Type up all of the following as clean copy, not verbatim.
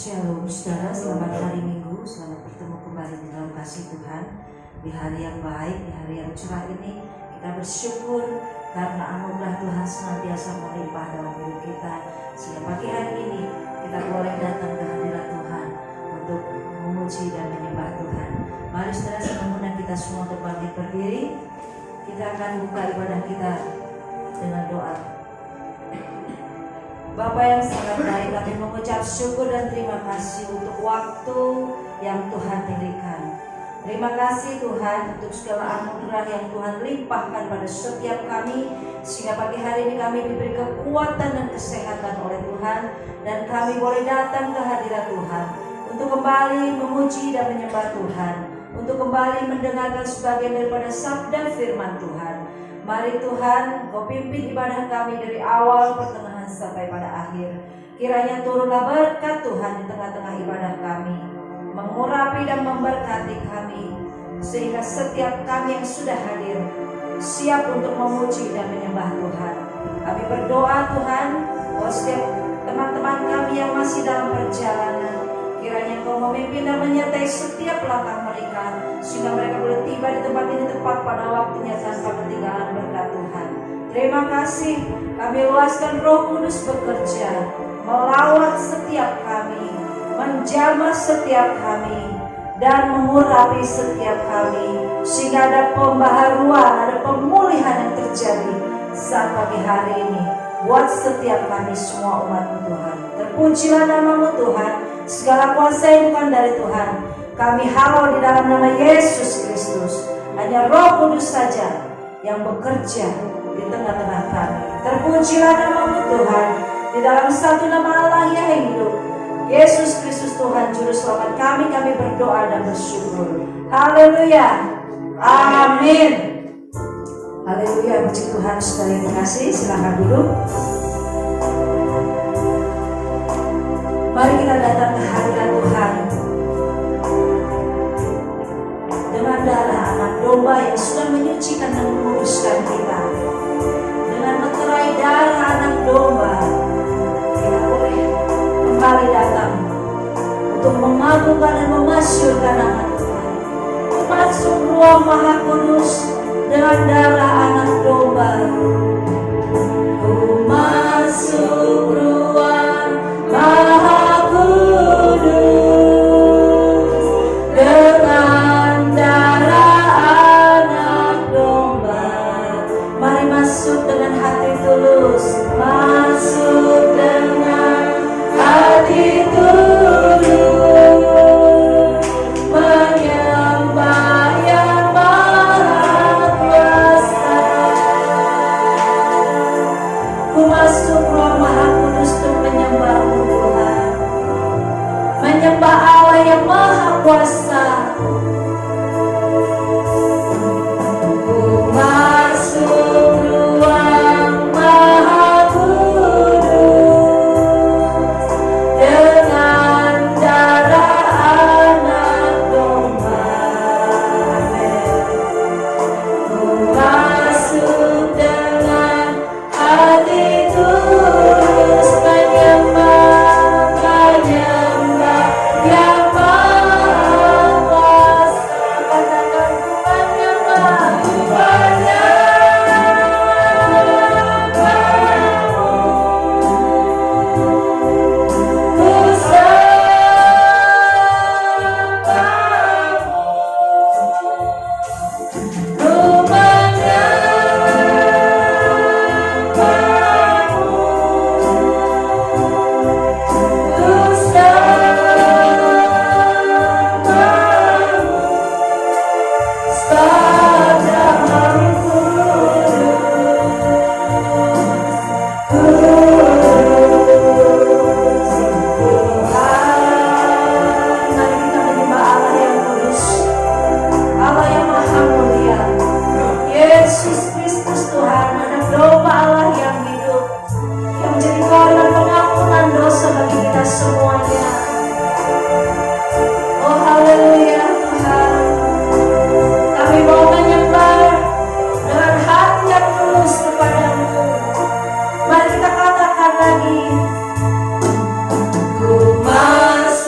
Shalom saudara, selamat hari Minggu, selamat bertemu kembali di dalam kasih Tuhan. Di hari yang baik, di hari yang cerah ini kita bersyukur karena anugerah Tuhan senantiasa melimpah dalam hidup kita. Sehingga pagi hari ini kita boleh datang ke hadirat Tuhan untuk memuji dan menyembah Tuhan. Mari saudara, saya mengundang kita semua untuk bangkit berdiri. Kita akan buka ibadah kita dengan doa. Bapa yang sangat baik, kami mengucap syukur dan terima kasih untuk waktu yang Tuhan berikan. Terima kasih Tuhan untuk segala anugerah yang Tuhan limpahkan pada setiap kami, sehingga pagi hari ini kami diberi kekuatan dan kesehatan oleh Tuhan, dan kami boleh datang ke hadirat Tuhan untuk kembali memuji dan menyembah Tuhan, untuk kembali mendengarkan sebagian daripada sabda firman Tuhan. Mari Tuhan, Kau pimpin ibadah kami dari awal, pertengahan sampai pada akhir. Kiranya turunlah berkat Tuhan di tengah-tengah ibadah kami, mengurapi dan memberkati kami, sehingga setiap kami yang sudah hadir siap untuk memuji dan menyembah Tuhan. Kami berdoa Tuhan, bahwa setiap teman-teman kami yang masih dalam perjalanan, kiranya Kau memimpin dan menyertai setiap langkah mereka, sehingga mereka boleh tiba di tempat ini tepat pada waktunya tanpa ketinggalan berkat Tuhan. Terima kasih, kami luaskan Roh Kudus bekerja, melawat setiap kami, menjamah setiap kami, dan mengurapi setiap kami, sehingga ada pembaharuan, ada pemulihan yang terjadi saat pagi hari ini buat setiap kami semua umat Tuhan. Terpujilah nama-Mu Tuhan, segala kuasa yang bukan dari Tuhan kami halau di dalam nama Yesus Kristus. Hanya Roh Kudus saja yang bekerja di tengah-tengah kami. Terpujilah nama-Mu Tuhan, di dalam satu nama Allah yang hidup, Yesus Kristus Tuhan Juru Selamat kami berdoa dan bersyukur. Haleluya, amin. Haleluya, puji Tuhan. Saudara yang terkasih, silakan duduk. Mari kita datang ke hadirat Tuhan dengan darah anak domba yang sudah menyucikan dan menguduskan kita. Dengan meterai darah anak domba, kita boleh kembali datang untuk mengagungkan dan memasyurkan nama Tuhan. Masuk ruang Maha Kudus dengan darah anak domba. Masuk ruang Maha Kudus dengan darah anak domba. Mari masuk dengan hati tulus, masuk dengan hati tulus, menyembah yang Maha Kuasa. Ku masuk ruang Maha Kudus untuk menyembah-Mu Tuhan, menyembah Allah yang Maha Kuasa. Ku masuk ruang Maha Kudus dengan darah anak domba. Ku masuk dengan hati tulus, menyembah yang Maha Kuasa. Katakan ku menyembah ku sembahmu, ku menyembahmu, ku sembahmu. Sabdamu kudus, Tuhan. Mari kita menyembah Allah yang kudus, Allah yang maha mulia, Yesus Kristus Tuhan, anak domba Allah yang hidup, yang menjadi korban pengampunan dosa bagi kita semuanya. Oh haleluya Tuhan, kami mau menyembah dengan hati yang tulus kepada-Mu. Mari kita katakan lagi, ku masuk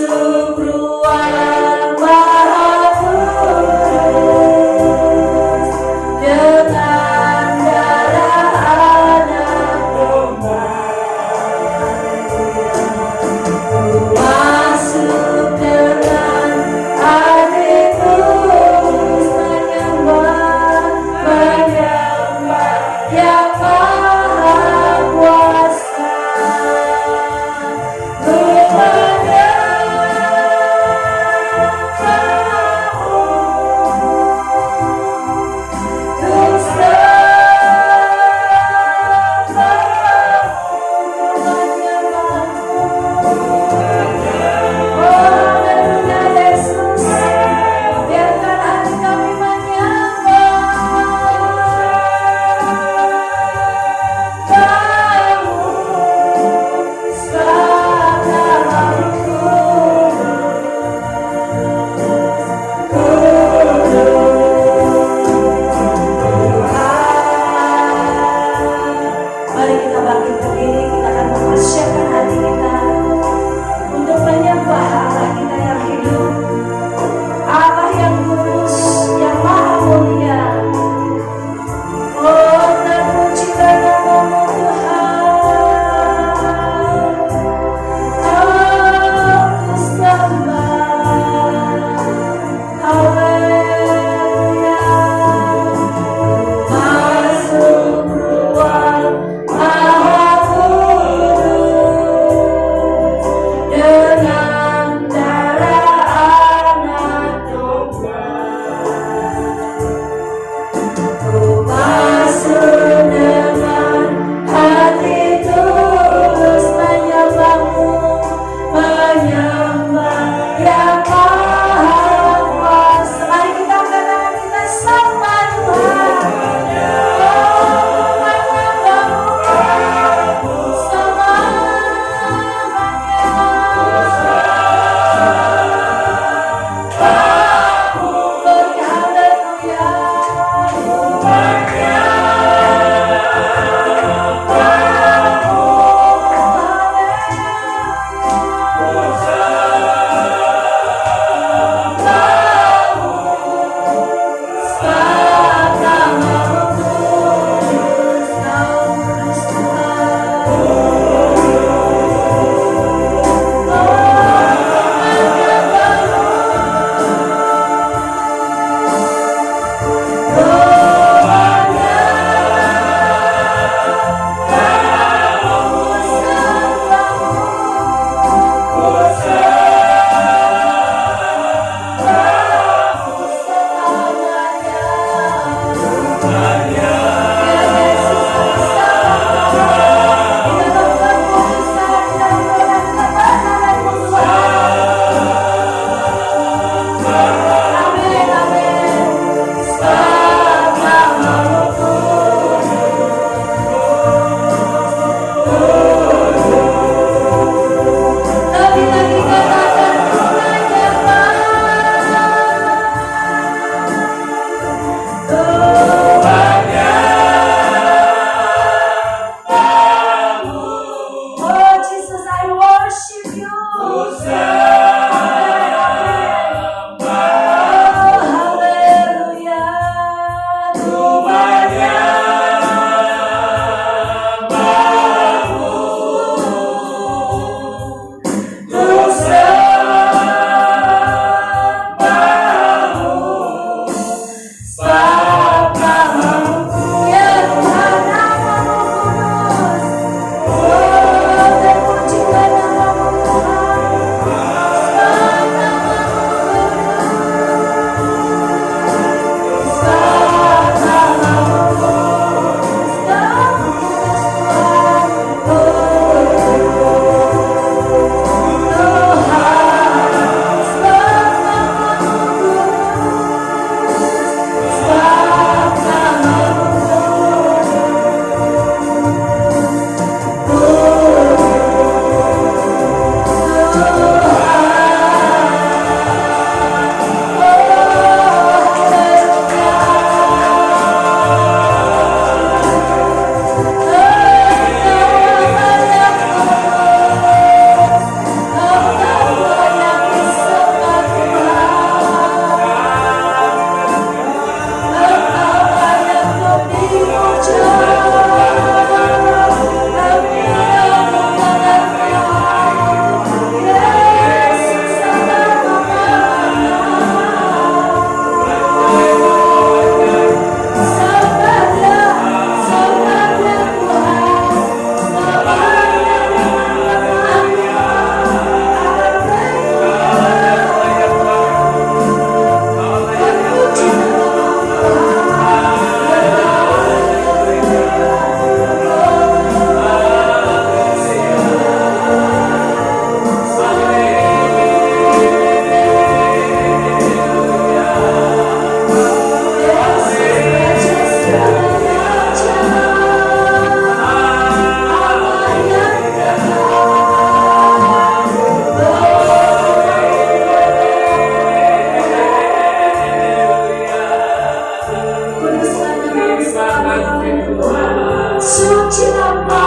Suci nama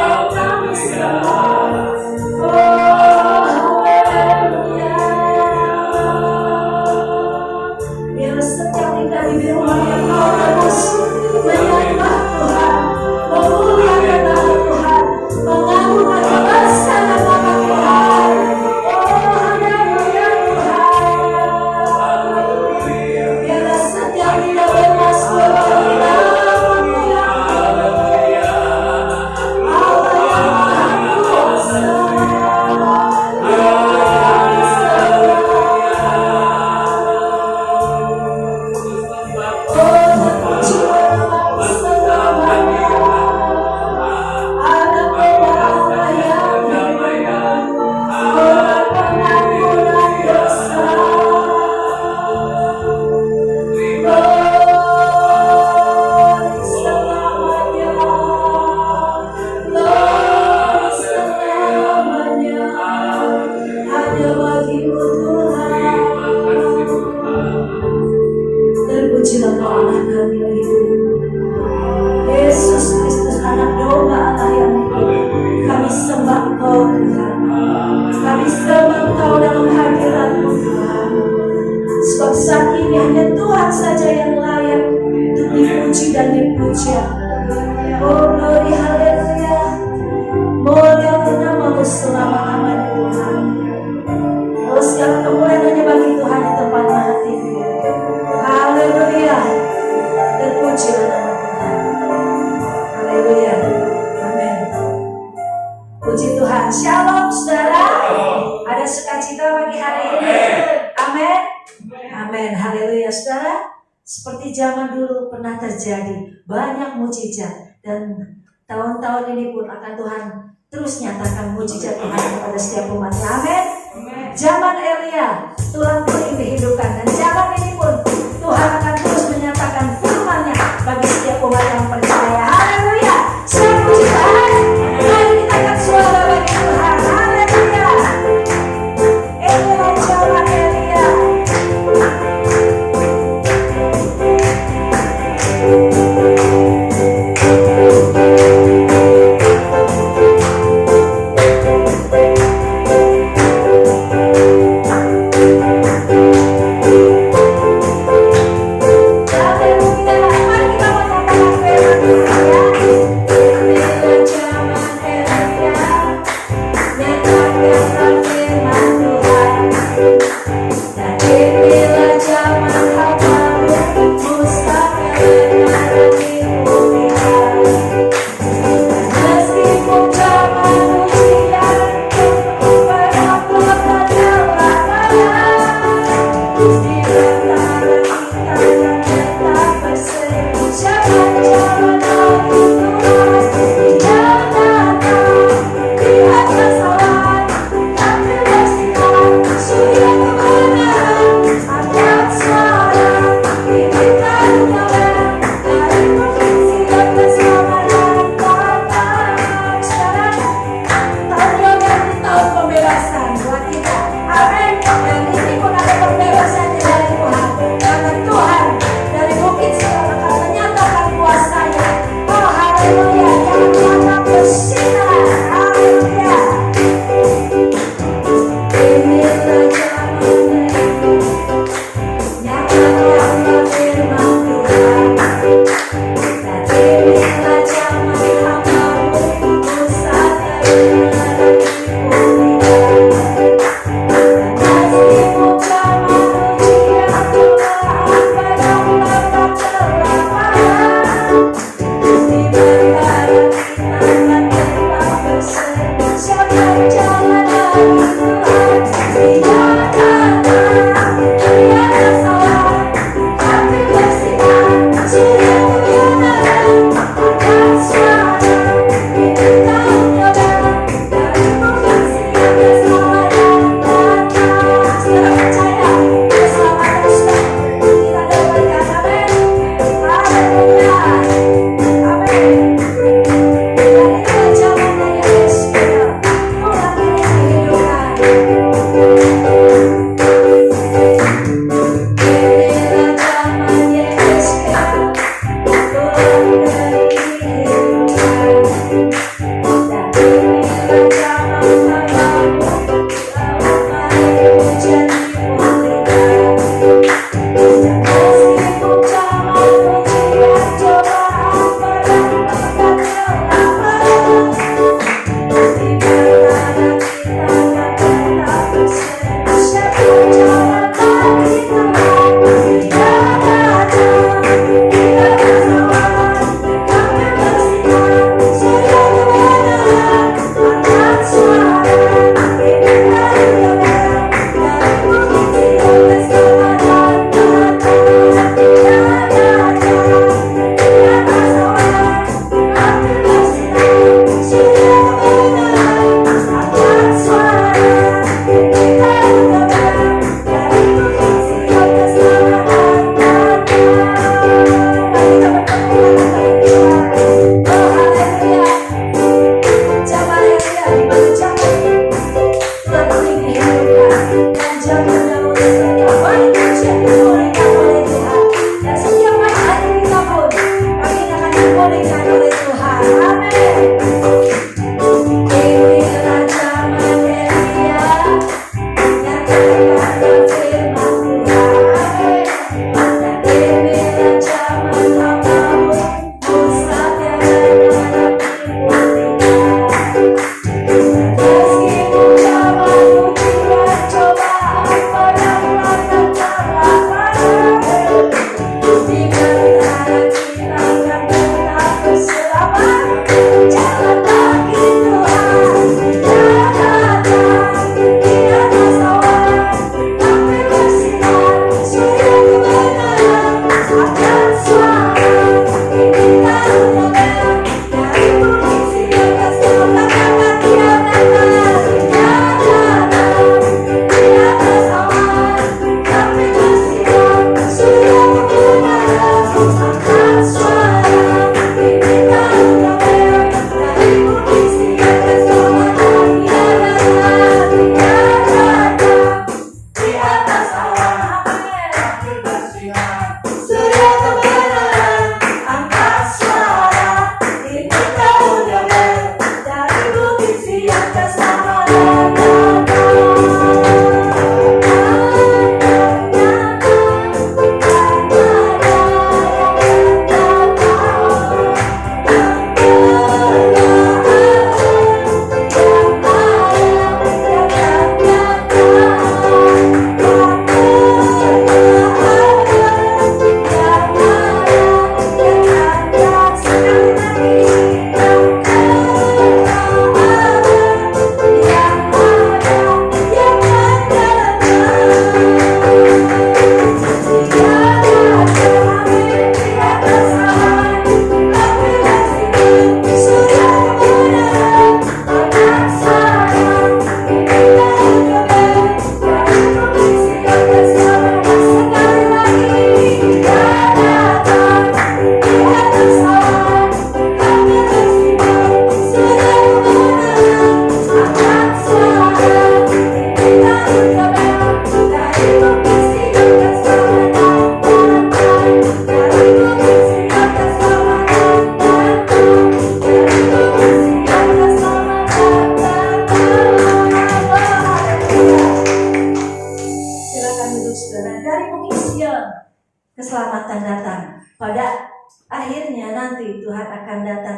yang kami sembah. Oh haleluya. Biar setiap kita di rumah yang kau tebus menyembah Tuhan, memuliakan nama Tuhan, mengagungkan kebesaran nama Tuhan. Oh haleluya Tuhan. Biar setiap kita bebas berbagi nama Tuhan. Allah yang Maha Kuasa. Terpujilah Allah kami yang hidup, Yesus Kristus anak domba Allah yang hidup. Kami sembah Engkau Tuhan, kami sembah Engkau dalam hadirat-Mu Tuhan. Sebab saat ini hanya Tuhan saja yang layak untuk dipuji dan dipuja. Oh glory haleluya. Mulia nama-Mu selama-lamanya Tuhan. Oh segala kemuliaan hanya bagi Tuhan di tempat hati. Haleluya. Terpujilah nama Tuhan. Haleluya. Amin. Puji Tuhan. Shalom saudara. Ada sukacita pagi hari ini. Amin. Amin. Haleluya saudara. Seperti zaman dulu pernah terjadi banyak mujizat, dan tahun-tahun ini pun akan Tuhan terus nyatakan mujizat Tuhan kepada setiap umatnya. Amin. Zaman Elia, tulang pulih dihidupkan, dan zaman ini pun Tuhan akan terus menyatakan firman-Nya bagi setiap umat yang percaya. Haleluya. Selamat puji Tuhan. Mari kita angkat suara bagi Tuhan. Haleluya. Inilah zaman Elia. Haleluya. Mari kita menyatakan firman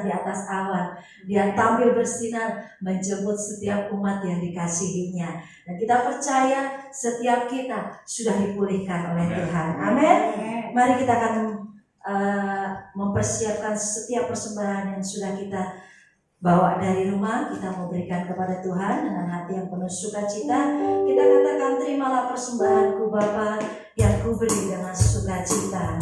bersinar di atas awan. Dia tampil bersinar menjemput setiap umat yang dikasihinya. Dan kita percaya setiap kita sudah dipulihkan oleh Tuhan. Amin. Mari kita akan mempersiapkan setiap persembahan yang sudah kita bawa dari rumah, kita mau berikan kepada Tuhan dengan hati yang penuh sukacita. Kita katakan, terimalah persembahanku Bapa yang kuberi dengan sukacita.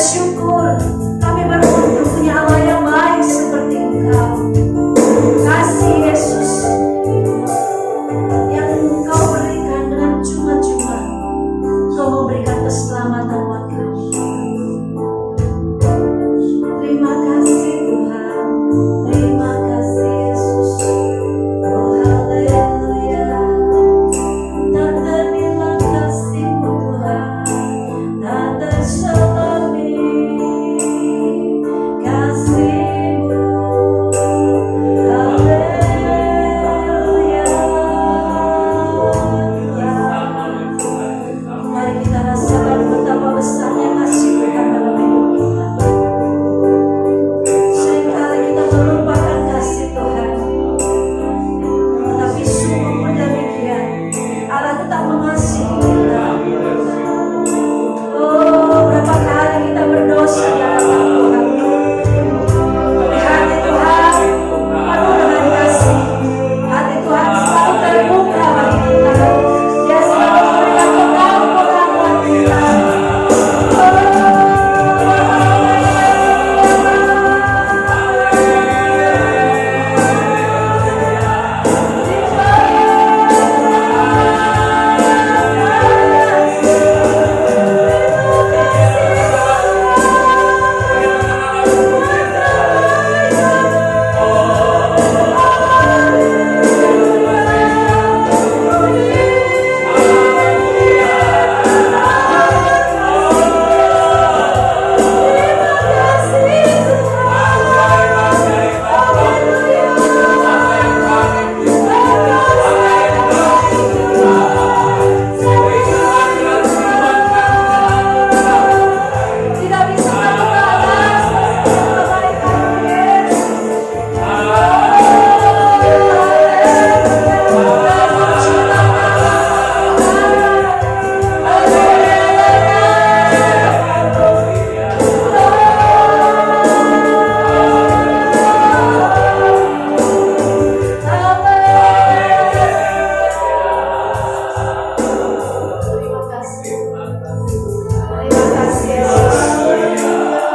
bersyukur. Kami beruntung punya Allah yang baik seperti Engkau. Kasih Yesus yang Engkau berikan dengan cuma-cuma. Engkau memberikan keselamatan buat kami. Terima kasih Tuhan. Terima kasih Yesus. Oh haleluya. Tak ternilai kasih-Mu Tuhan. Tak terselami kasih-Mu. Haleluya. Mari kita rasakan betapa besarnya kasih Tuhan dalam hidup kita. Seringkali kita melupakan kasih Tuhan, tetapi sungguh demikian Allah tetap mengasihi kita. Oh, berapa kali kita berdosa di hadapan Tuhan, tapi hati Tuhan penuh dengan kasih. Hati Tuhan selalu terbuka bagi kita. Dia selalu memberikan pengampunan buat kita. Tidak bisa berbalas kebaikan Yesus.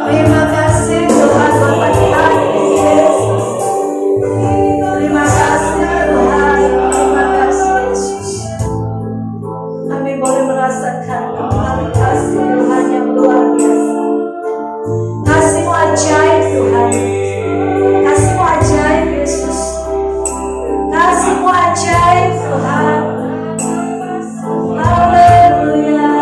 Terima kasih Tuhan buat pagi hari ini Yesus. Terima kasih Tuhan. Terima kasih Yesus. Kami boleh merasakan kembali kasih Tuhan yang luar biasa. Kasih-Mu ajaib Tuhan. Kasih-Mu ajaib Yesus. Kasih-Mu ajaib Tuhan. Haleluya.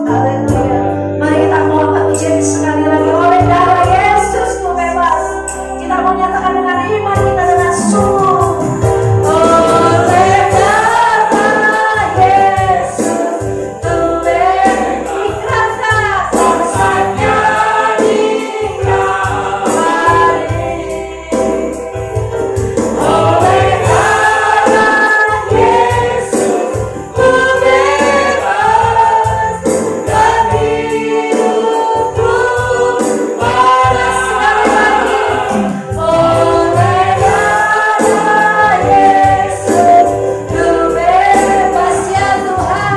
Haleluya. Mari kita mau angkat pujian sekali lagi. Oleh darah Yesus ku bebas. Kita mau nyatakan dengan iman kita dengan sungguh. Oleh darah Yesus ku bebas. Rasanya di Kalvari. Oleh darah Yesus ku bebas. Dan hidupku panas sekali lagi. Oleh darah Yesus ku bebas ya Tuhan.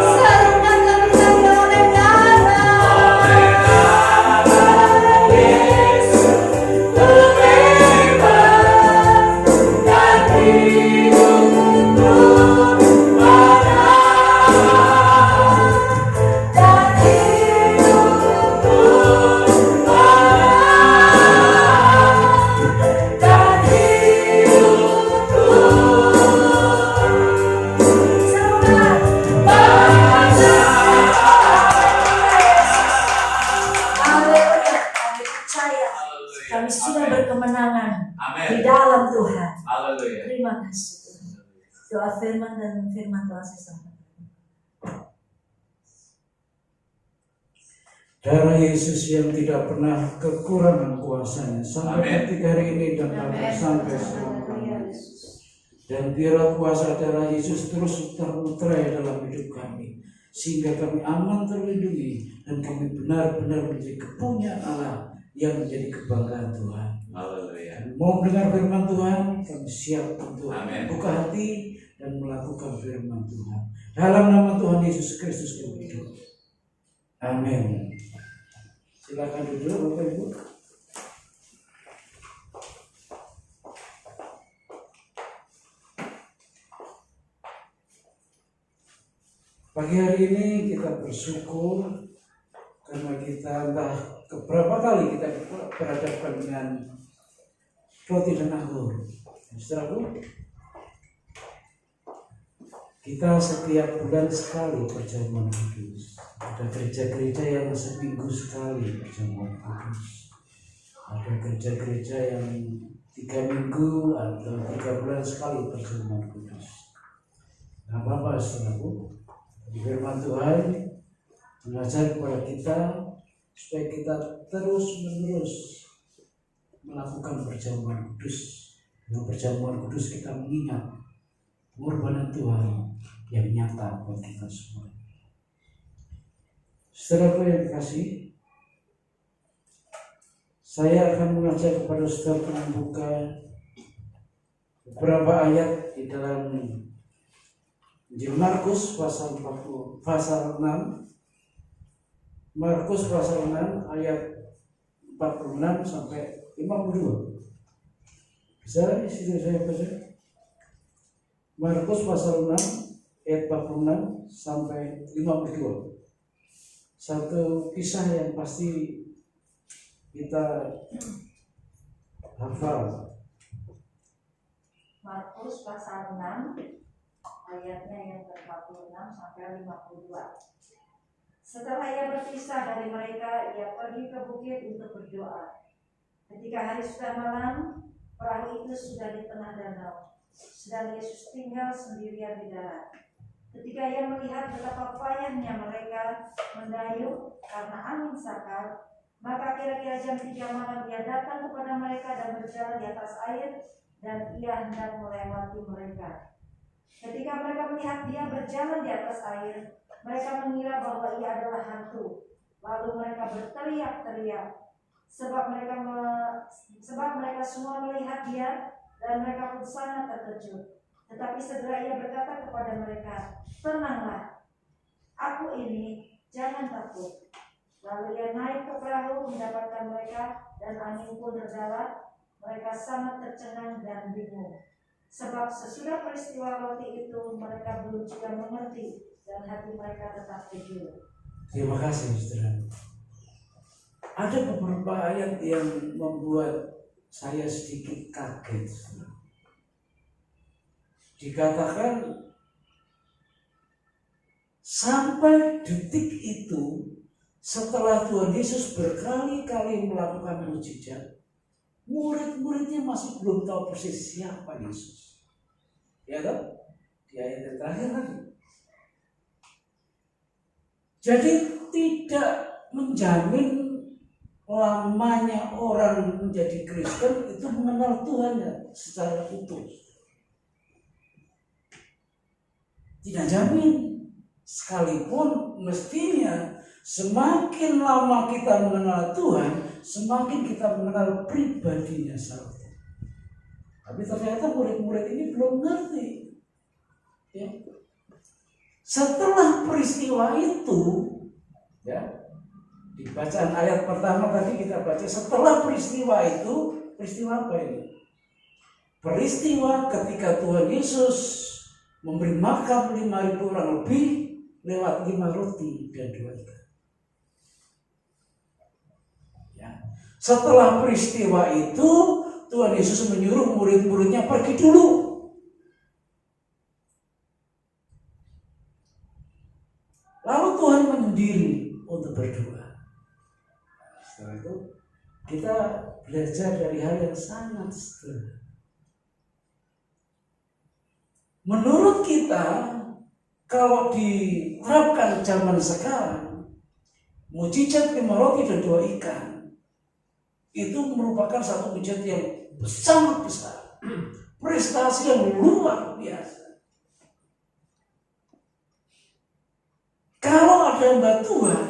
Serukan kami lagi oleh darah Yesus ku bebas. Dan hidupku panas. Dan hidupku panas. Dan hidupku serukan panas. Haleluya. Kami percaya kami sudah berkemenangan di dalam Tuhan. Haleluya. Terima kasih Tuhan. Doa firman dan firman Tuhan sesama. Darah Yesus yang tidak pernah kekurangan kuasanya sampai Amin. detik hari ini dan akan sampai selama-lamanya. Dan biarlah kuasa darah Yesus terus termeterai dalam hidup kami, sehingga kami aman terlindungi dan kami benar-benar menjadi kepunyaan Allah yang menjadi kebanggaan Tuhan. Haleluya. Mau mendengar firman Tuhan, kami siap untuk Amin. buka hati dan melakukan firman Tuhan. Dalam nama Tuhan Yesus Kristus kami berdoa. Amin. Silakan duduk Bapak Ibu. Pagi hari ini kita bersyukur karena kita entah keberapa kali kita berhadapan dengan roti dan anggur. Saudaraku, kita setiap bulan sekali perjamuan kudus. Ada gereja-gereja yang seminggu sekali perjamuan kudus. Ada gereja-gereja yang 3 minggu atau 3 bulan sekali perjamuan kudus. Nah, apa-apa saudaraku, firman Tuhan mengajar kepada kita supaya kita terus-menerus melakukan perjamuan kudus. Dengan perjamuan kudus kita mengingat pengorbanan Tuhan yang nyata buat kita semua. Saudaraku yang dikasihi, saya akan mengajak kepada saudara membuka beberapa ayat di dalam Injil Markus pasal 6. Markus pasal 6 ayat 46 sampai 52. Bisa di sini saya baca. Markus pasal 6 ayat 46 sampai 52. Satu kisah yang pasti kita hafal. Markus pasal 6 ayatnya yang ke-46 sampai 52. Setelah ia berpisah dari mereka, ia pergi ke bukit untuk berdoa. Ketika hari sudah malam, perahu itu sudah di tengah danau, sedang Yesus tinggal sendirian di darat. Ketika ia melihat betapa payahnya mereka mendayung karena angin sakal, maka kira-kira jam 3 malam ia datang kepada mereka dan berjalan di atas air, dan ia hendak melewati mereka. Ketika mereka melihat dia berjalan di atas air, mereka mengira bahwa ia adalah hantu. Lalu mereka berteriak-teriak, sebab mereka semua melihat dia, dan mereka pun sangat terkejut. Tetapi segera ia berkata kepada mereka, "Tenanglah, aku ini, jangan takut." Lalu ia naik ke perahu mendapatkan mereka, dan angin pun reda. Mereka sangat tercengang dan bingung, sebab sesudah peristiwa roti itu mereka belum juga mengerti, dan hati mereka tetap kejut. Terima kasih saudara. Ada beberapa ayat yang membuat saya sedikit kaget. Dikatakan sampai detik itu, setelah Tuhan Yesus berkali-kali melakukan mukjizat, murid-muridnya masih belum tahu persis siapa Yesus. Ya kan? Di ayat yang terakhir tadi. Jadi tidak menjamin lamanya orang menjadi Kristen itu mengenal Tuhan secara utuh. Tidak jamin. Sekalipun mestinya semakin lama kita mengenal Tuhan, semakin kita mengenal pribadinya secara utuh. Tapi ternyata murid-murid ini belum ngerti. Ya. Setelah peristiwa itu, ya, di bacaan ayat pertama tadi kita baca, setelah peristiwa itu, peristiwa apa ini? Peristiwa ketika Tuhan Yesus memberi makan 5.000 orang lebih lewat 5 roti dan 2 ikan. Ya. Setelah peristiwa itu, Tuhan Yesus menyuruh murid-muridnya pergi dulu. Lalu Tuhan menyendiri untuk berdoa. Setelah itu kita belajar dari hal yang sangat sederhana. Menurut kita, kalau diterapkan zaman sekarang, mukjizat 5 roti dan 2 ikan itu merupakan satu mukjizat yang sangat besar, prestasi yang luar biasa. Kalau ada hamba Tuhan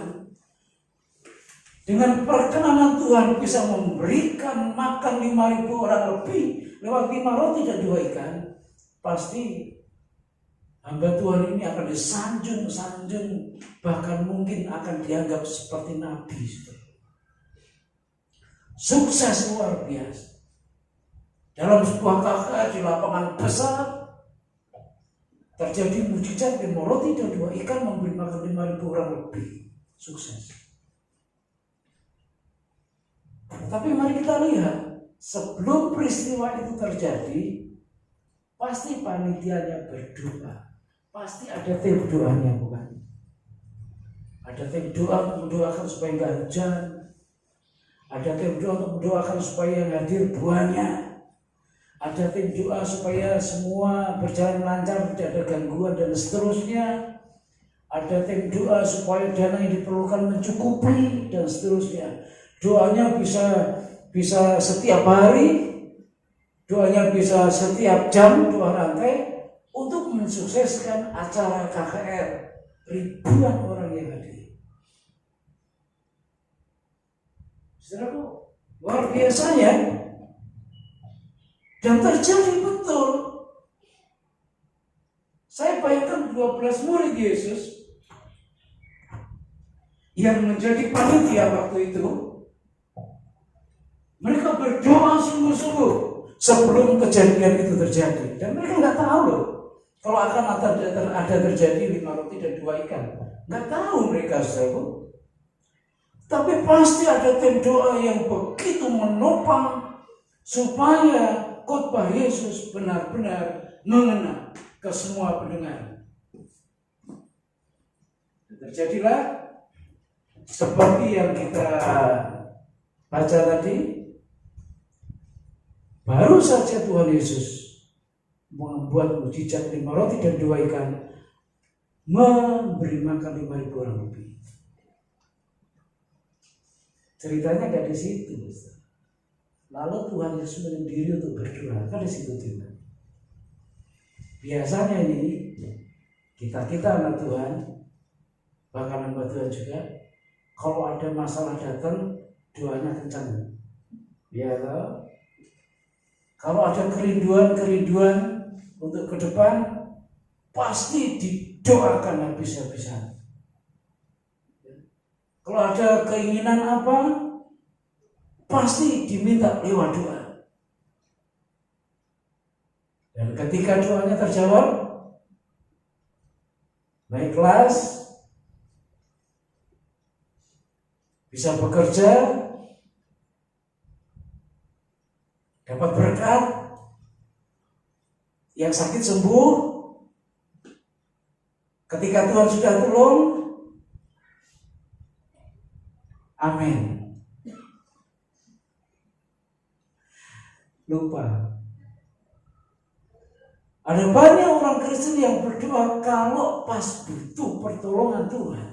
dengan perkenanan Tuhan bisa memberikan makan 5.000 orang lebih lewat 5 roti dan 2 ikan, pasti Hamba Tuhan ini akan disanjung, bahkan mungkin akan dianggap seperti nabi. Sukses luar biasa. Dalam sebuah KKR di lapangan besar, terjadi mujizat 5 roti dan 2 ikan memberi makan 5.000 orang lebih. Sukses. Tapi mari kita lihat, sebelum peristiwa itu terjadi, pasti panitianya berdoa. Pasti ada tim doanya, bukan? Ada tim doa untuk mendoakan supaya nggak hujan. Ada tim doa untuk mendoakan supaya yang hadir banyak. Ada tim doa supaya semua berjalan lancar, tidak ada gangguan dan seterusnya. Ada tim doa supaya dana yang diperlukan mencukupi dan seterusnya. Doanya bisa setiap hari, doanya bisa setiap jam, 2 rantai. Untuk mensukseskan acara KKR ribuan orang yang hadir. Saudaraku, luar biasa ya. Dan terjadi betul. Saya bayangkan 12 murid Yesus yang menjadi panitia waktu itu. Mereka berdoa sungguh-sungguh sebelum kejadian itu terjadi. Dan mereka nggak tahu loh kalau akan ada terjadi 5 roti dan 2 ikan. Nggak tahu mereka, saudaraku. Tapi pasti ada tim doa yang begitu menopang supaya khotbah Yesus benar-benar mengena ke semua pendengar. Terjadilah seperti yang kita baca tadi. Baru saja Tuhan Yesus membuat mujizat 5 roti dan 2 ikan, memberi makan 5.000 orang lebih. Ceritanya gak di situ. Lalu Tuhan Yesus menyendiri untuk berdoa, kan di situ juga. Biasanya ini kita anak Tuhan, bahkan hamba Tuhan juga, kalau ada masalah datang, doanya kencang. Ya toh? Kalau ada kerinduan untuk ke depan, pasti didoakan habis-habisan. Kalau ada keinginan apa, pasti diminta lewat doa. Dan ketika doanya terjawab, naik kelas, bisa bekerja, dapat berkat, yang sakit sembuh. Ketika Tuhan sudah tolong, amin. Lupa. Ada banyak orang Kristen yang berdoa kalau pas butuh pertolongan Tuhan.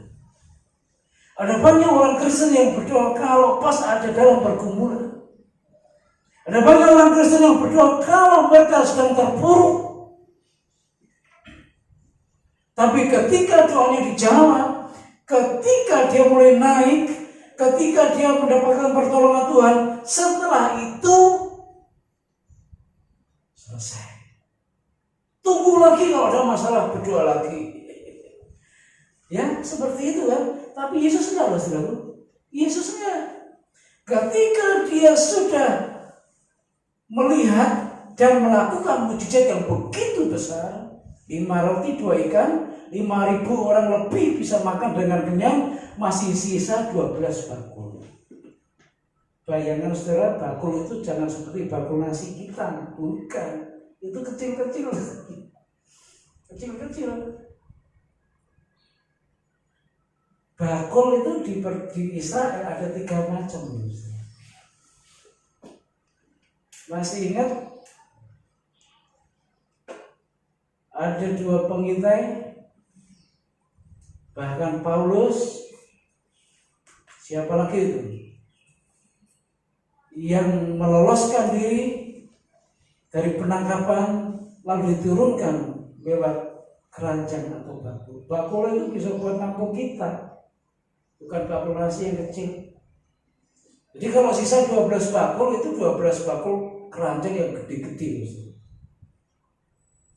Ada banyak orang Kristen yang berdoa kalau pas ada dalam pergumulan. Ada banyak orang Kristen yang berdoa kalau mereka sedang terpuruk. Tapi ketika doanya dijawab, ketika dia mulai naik, ketika dia mendapatkan pertolongan Tuhan, setelah itu selesai. Tunggu lagi kalau ada masalah, berdoa lagi. Ya, seperti itu kan. Tapi Yesus enggak, saudara. Yesus enggak. Ketika dia sudah melihat dan melakukan mujizat yang begitu besar, 5 roti 2 ikan, 5.000 orang lebih bisa makan dengan kenyang, masih sisa 12 bakul. Bayangkan saudara, bakul itu jangan seperti bakul nasi kita, bukan. Itu kecil-kecil. Kecil-kecil. Bakul itu di Israel ada 3 macam. Masih ingat? Ada 2 pengintai, bahkan Paulus, siapa lagi itu, yang meloloskan diri dari penangkapan lalu diturunkan lewat keranjang atau bakul. Bakul itu bisa buat nampung kita, bukan bakul nasi yang kecil. Jadi kalau sisa 12 bakul itu 12 bakul keranjang yang gede-gede.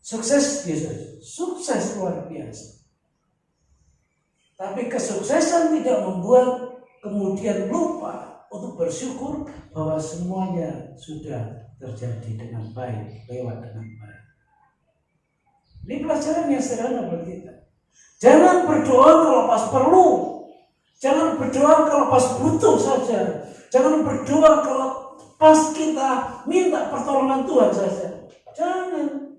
Sukses Yesus, sukses luar biasa. Tapi kesuksesan tidak membuat kemudian lupa untuk bersyukur bahwa semuanya sudah terjadi dengan baik, lewat dengan baik. Ini pelajaran yang sederhana buat kita. Jangan berdoa kalau pas perlu. Jangan berdoa kalau pas butuh saja. Jangan berdoa kalau pas kita minta pertolongan Tuhan saja. Jangan.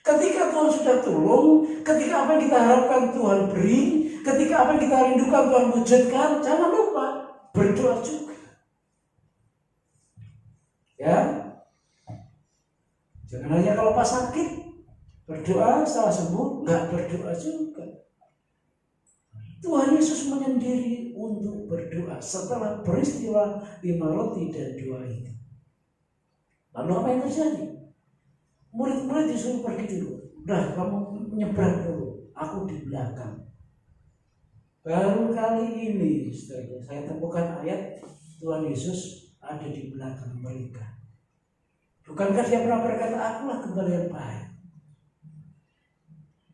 Ketika Tuhan sudah tolong, ketika apa yang kita harapkan Tuhan beri, ketika apa yang kita rindukan Tuhan wujudkan, jangan lupa berdoa juga. Ya, jangan hanya kalau pas sakit berdoa, setelah sembuh nggak berdoa juga. Tuhan Yesus menyendiri untuk berdoa setelah peristiwa 5 roti dan 2 itu. Lalu apa yang terjadi? Murid-murid disuruh pergi dulu. Udah, kamu menyeberang dulu. Aku di belakang. Baru kali ini saya temukan ayat Tuhan Yesus ada di belakang mereka. Bukankah dia pernah berkata, akulah gembala yang baik.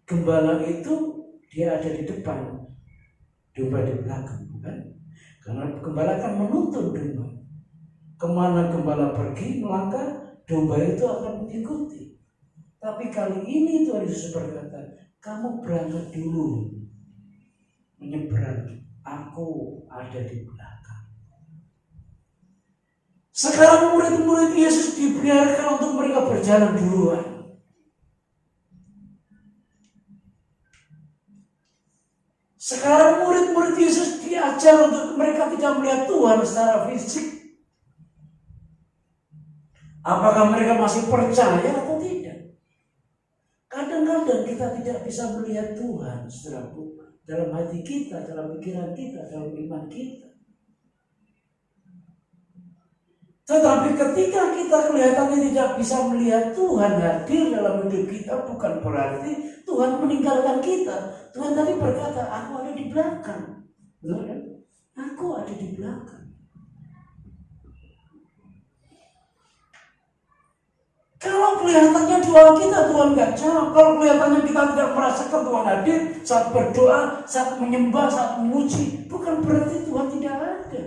Gembala itu dia ada di depan, domba di belakang, bukan? Karena gembala akan menuntun domba. Kemana gembala pergi melangkah, domba itu akan mengikuti. Tapi kali ini Tuhan Yesus berkata, kamu berangkat dulu, menyeberang, aku ada di belakang. Sekarang murid-murid Yesus dibiarkan untuk mereka berjalan duluan. Sekarang murid-murid Yesus diajar untuk mereka tidak melihat Tuhan secara fisik. Apakah mereka masih percaya atau tidak? Kadang-kadang kita tidak bisa melihat Tuhan secara dalam hati kita, dalam pikiran kita, dalam iman kita. Tetapi ketika kita kelihatannya tidak bisa melihat Tuhan hadir dalam hidup kita, bukan berarti Tuhan meninggalkan kita. Tuhan tadi berkata, aku ada di belakang. Benar kan? Aku ada di belakang. Kalau kelihatannya doa kita Tuhan gak jawab, kalau kelihatannya kita tidak merasakan Tuhan hadir saat berdoa, saat menyembah, saat memuji, bukan berarti Tuhan tidak ada.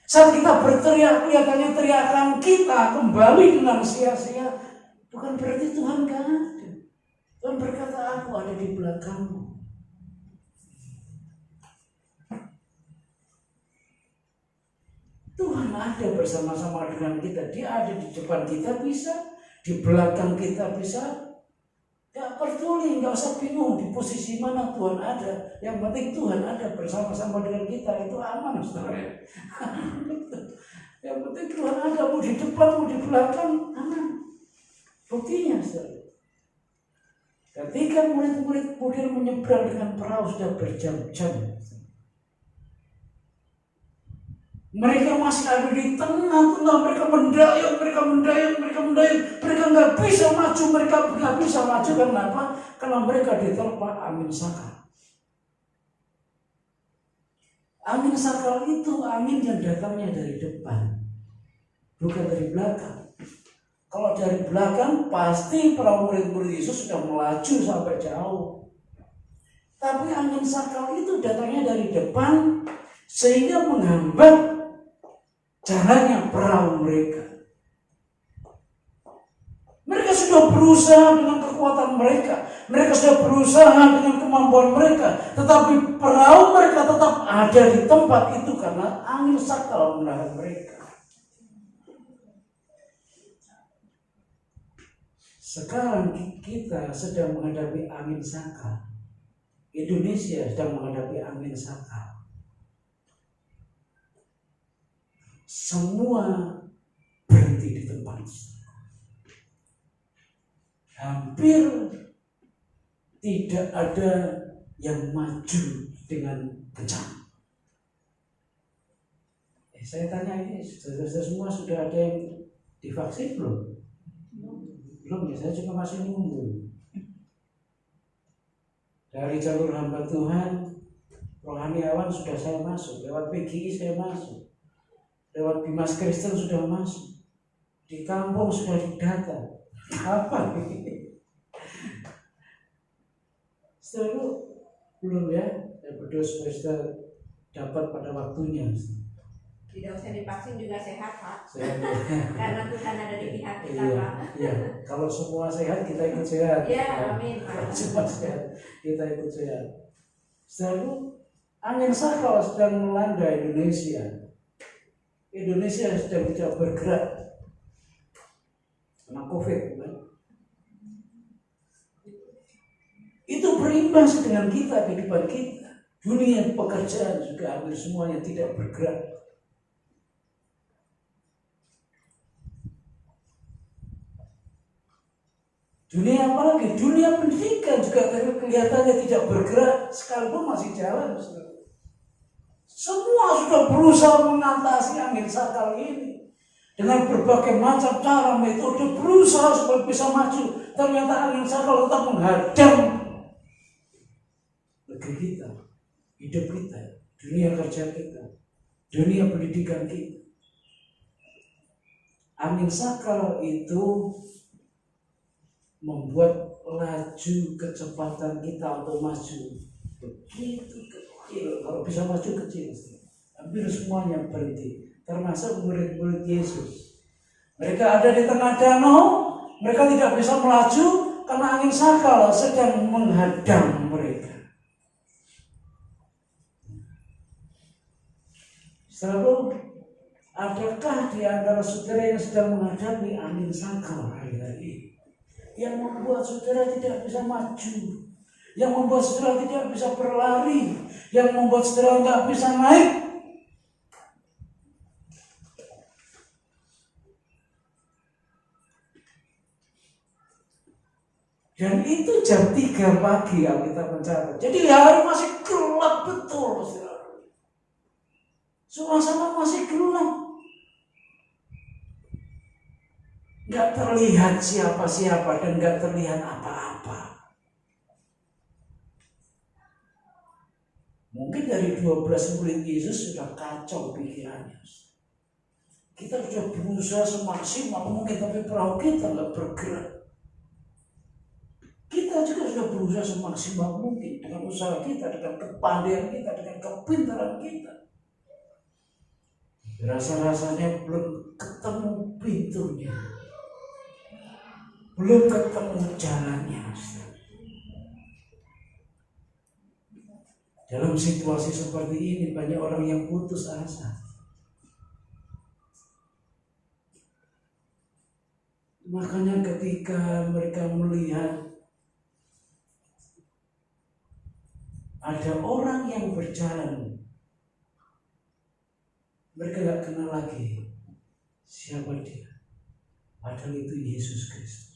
Saat kita berteriak, kelihatannya teriakan kita kembali dengan sia-sia, bukan berarti Tuhan gak ada. Tuhan berkata, aku ada di belakangmu. Tuhan ada bersama-sama dengan kita. Dia ada di depan kita bisa, di belakang kita bisa. Gak peduli, gak usah bingung di posisi mana Tuhan ada. Yang penting Tuhan ada bersama-sama dengan kita. Itu aman, saudara. Yang penting Tuhan ada, mau di depan, mau di belakang, aman. Buktinya, saudara. Ketika murid-murid kemudian menyeberang dengan perahu sudah berjam-jam. Mereka masih ada di tengah-tengah, mereka mendayung, mereka nggak bisa maju, kenapa? Karena mereka diterpa angin sakal. Angin sakal itu angin yang datangnya dari depan, bukan dari belakang. Kalau dari belakang, pasti para murid-murid Yesus sudah melaju sampai jauh. Tapi angin sakal itu datangnya dari depan, sehingga menghambat jalannya perahu mereka. Mereka sudah berusaha dengan kekuatan mereka. Mereka sudah berusaha dengan kemampuan mereka. Tetapi perahu mereka tetap ada di tempat itu karena angin sakal menahan mereka. Sekarang kita sedang menghadapi angin sakal. Indonesia sedang menghadapi angin sakal. Semua berhenti di tempat. Hampir tidak ada yang maju dengan kencang. Saya tanya ini, saudara-saudara semua sudah ada yang divaksin belum? Belum ya, saya juga masih nunggu. Dari jalur hamba Tuhan, rohaniawan sudah saya masuk, lewat PGI saya masuk. Lewat Bimas Kristen sudah masuk. Di kampung sudah didata. Apa ini? Selalu belum ya, saya berdoa supaya kita dapat pada waktunya. Tidak usah divaksin juga sehat, Pak. Sehat ya. Karena Tuhan ada di pihak kita, Iya, Pak. iya. Kalau semua sehat kita ikut sehat. Ya, amin, Kalau Pak. semua sehat kita ikut sehat. Selalu angin sakral sedang melanda Indonesia. Indonesia sedang tidak bergerak karena COVID, kan? Itu berimbas dengan kita, kehidupan kita. Dunia pekerjaan juga hampir semuanya tidak bergerak. Dunia apalagi? Dunia pendidikan juga kelihatannya tidak bergerak, sekalipun masih jalan. Semua sudah berusaha mengatasi angin sakral ini dengan berbagai macam cara, metode, berusaha supaya bisa maju. Ternyata angin sakral tetap menghadang negeri kita, hidup kita, dunia kerja kita, dunia pendidikan kita. Angin sakral itu membuat laju kecepatan kita untuk maju begitu kecil. Kalau bisa maju kecil, hampir semuanya berhenti, termasuk murid-murid Yesus. Mereka ada di tengah danau, mereka tidak bisa melaju karena angin sakral sedang menghadang mereka. Selalu, adakah di antara saudara yang sedang menghadapi angin sakral hari-hari yang membuat saudara tidak bisa maju, yang membuat saudara tidak bisa berlari, yang membuat saudara tidak bisa naik? Dan itu jam 3 pagi yang kita mencatat. Jadi hari masih gelap betul, saudara. Suasana masih gelap. Gak terlihat siapa-siapa dan gak terlihat apa-apa. Mungkin dari 12 murid Yesus sudah kacau pikirannya. Kita sudah berusaha semaksimal mungkin, tapi perahu kita gak bergerak. Kita juga sudah berusaha semaksimal mungkin dengan usaha kita, dengan kepandaian kita, dengan kepintaran kita. Rasa-rasanya belum ketemu pintunya, belum ketemu jalannya. Dalam situasi seperti ini banyak orang yang putus asa. Makanya ketika mereka melihat ada orang yang berjalan, mereka gak kenal lagi siapa dia. Padahal itu Yesus Kristus.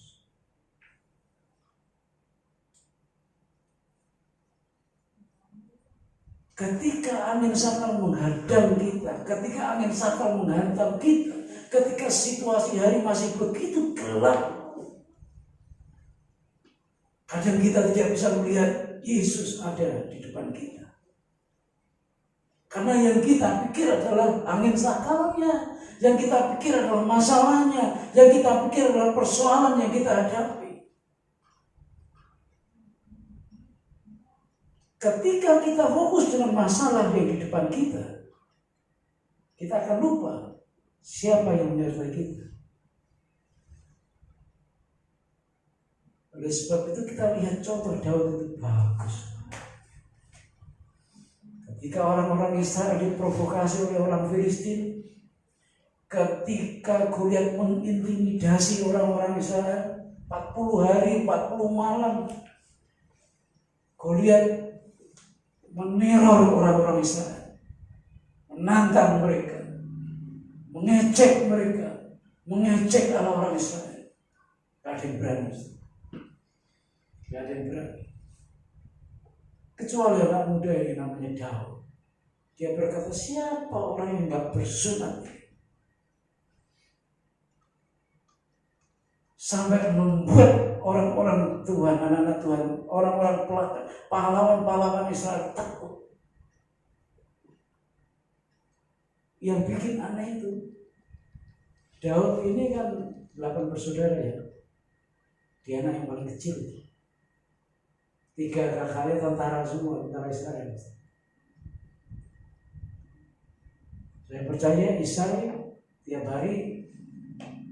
Ketika angin sakral menghadang kita, ketika angin sakral menghantam kita, ketika situasi hari masih begitu gelap, kadang kita tidak bisa melihat Yesus ada di depan kita. Karena yang kita pikir adalah angin sakralnya, yang kita pikir adalah masalahnya, yang kita pikir adalah persoalan yang kita hadapi. Ketika kita fokus dengan masalah yang di depan kita akan lupa siapa yang menyertai kita. Oleh sebab itu kita lihat contoh Daud itu bagus. Ketika orang-orang Israel diprovokasi oleh orang Filistin, ketika Goliat mengintimidasi orang-orang Israel 40 hari, 40 malam, Goliat meneror orang-orang Israel, menantang mereka, mengecek mereka, mengecek orang Israel. Gak ada yang berani. Gak ada yang berani. Kecuali anak muda yang namanya Daud. Dia berkata, siapa orang yang gak bersunat? Sampai membuat orang-orang Tuhan, anak-anak Tuhan, orang-orang pahlawan-pahlawan Israel takut. Yang bikin aneh itu, Daud ini kan 8 bersaudara ya. Dia anak yang paling kecil. Tiga kakaknya tentara semua, tentara Israel. Saya percaya Isai tiap hari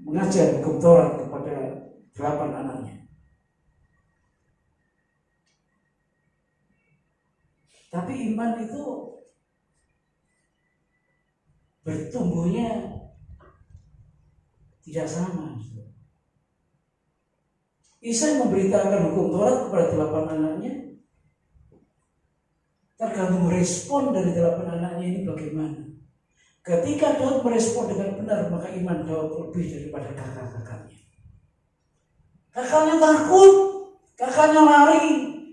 mengajar hukum Taurat kepada 8 anaknya. Tapi iman itu bertumbuhnya tidak sama. Isai memberitakan hukum Taurat kepada 8 anaknya. Tergantung respon dari 8 anaknya ini bagaimana. Ketika Daud merespon dengan benar, maka iman Daud lebih daripada kakak-kakaknya. Kakaknya takut, kakaknya lari,